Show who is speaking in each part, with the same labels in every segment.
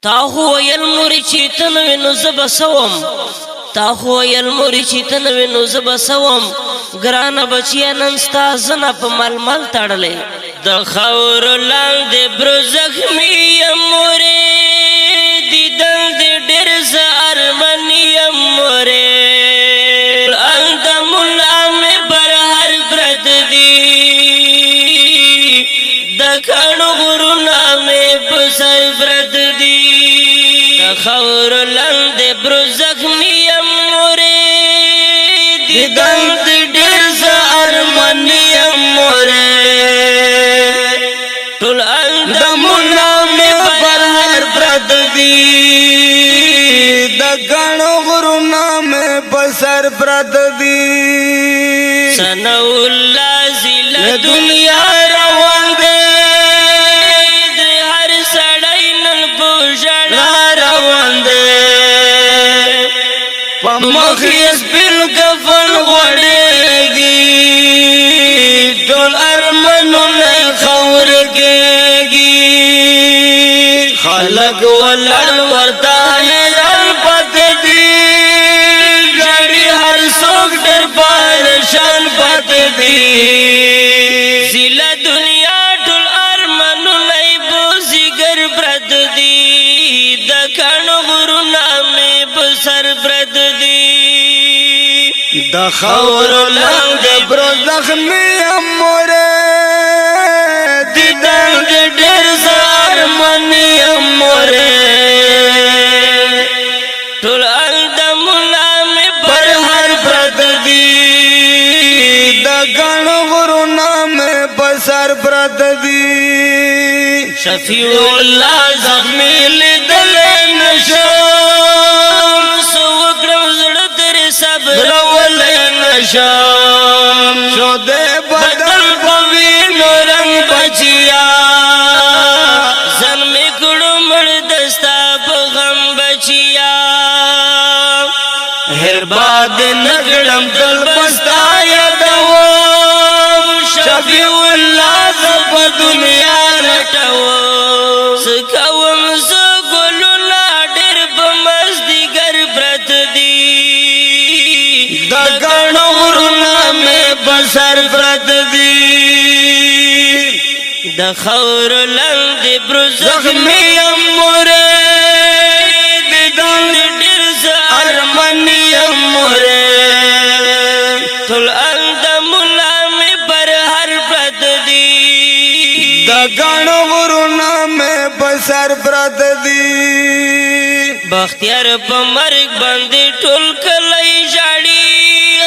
Speaker 1: تا خو ویل مورې چې ته نه وې نو زه به څه وم تا خو ویل مورې چې ته نه وې نو زه به څه وم ګرانه بچیه نن ستا زنه په ململ تړلې د خاورو لاندې برو زخمي یم مورې دیدن دې ډېر زه ارمن یم مورې اندم الله مې بر هر پرت دي د کاڼو غرونه مې په سر پرت دي خاورو لاندې برو زخمي یم مورې دیدن دې ډېر زه ارمن یم مورې ټول اندامونه مې پر هر پرت دي
Speaker 2: د ګڼو غرونه مې په سر پرت دي
Speaker 1: ثناء الله له دنیا روان دی د هر سړی نن په ژړا روان دی په مخ یې سپین کفن غوړېږي ټول ارمانونه خاور کېږي خلک ولاړ ورته حیران پاتې دي ژړي هر څوک ډېر پریشان پاتې دي زیله دنیا ټول ارمانونه یې په ځیګر پرت دي د کاڼو غرونه مې په سر پرت دي
Speaker 2: د خاورو لاندې برو زخمي یم مورې
Speaker 1: دیدن دې ډېر زه ارمن یم مورې ټول اندامونه مې پر هر پرت دي
Speaker 2: د ګڼو غرونه مې په سر پرت دي
Speaker 1: شفیع الله زخمي لیدلی نشم څه وکړم زړه ترې صبرولی نشم
Speaker 2: شو دې
Speaker 1: بدل په وینو رنګ بچیا ځان مې کړو مړ د ستا په غم بچیا هر باد نه کړم تل به ستا یادوم شفیع الله زه په دنیا لټوم څه کوم زه ګلونه ډېر په مازدیګر پرت دي
Speaker 2: د ګڼو غرونه مې په سر پرت دي
Speaker 1: د خاورو لاندې برو زخمي یم مورې دیدن دې ډېر زه ارمن یم مورې ټول اندامونه مې پر هر پرت دي
Speaker 2: د ګڼو غرونه مې په سر پرت دي
Speaker 1: بختیار په مرګ باندې ټول کلی ژاړي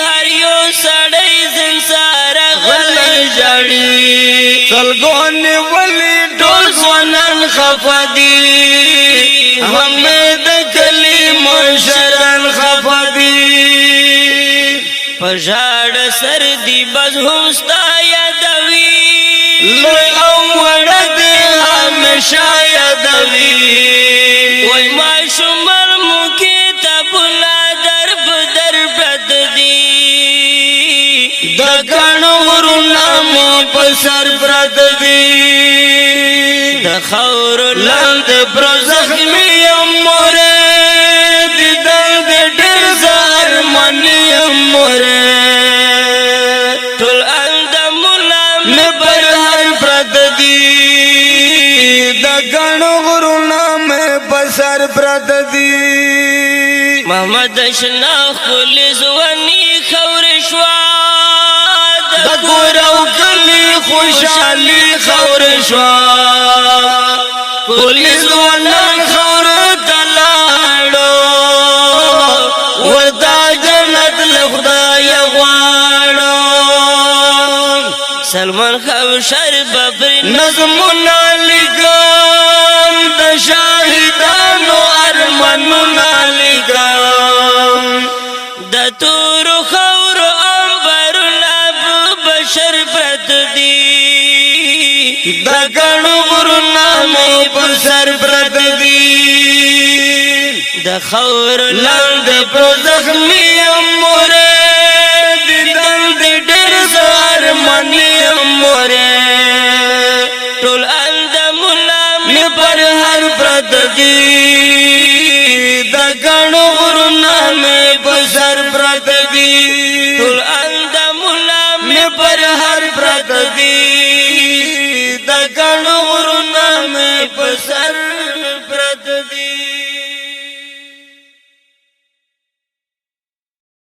Speaker 1: هر یو سړی زنسار غلی ژاړي
Speaker 2: سلګونې ولې
Speaker 1: ټول ځوانان خفه دي هم مې د کلي مشران خفه دي په ژاړه سر دي بس هم ستا یادوي لوی او وړه دې همیشه یادوي وای ماشومان مو کتابونه در په در پرت دي
Speaker 2: د ګڼو غرونه مې په سر پرت دي
Speaker 1: د خاورو لاندې برو زخمي یم مورې دیدن دې ډېر زه ارمن یم مورې ټول اندامونه مې پر هر پرت دي
Speaker 2: د ګڼو غرونه مې په سر پرت دي
Speaker 1: محمد اشنا خپلې ځواني خاورې شوه د کور او کلي خوشحالي خاورې شوه ټولې ځوانان خاورو ته لاړو ورته جنت له خدایه غواړو سلمان خوشر به پرې نظمونه لیکم د شاهدانو ارمانونه لیکم د تورو خاورو امبرونه په بشر پرت دي د ګڼو غرونه مې په سر پرت دي د خاورو لاندې برو زخمي یم مورې دیدن دې ډېر زه ارمن یم مورې ټول اندامونه مې پر هر پرت دي
Speaker 2: غڼو غرونه مې په سر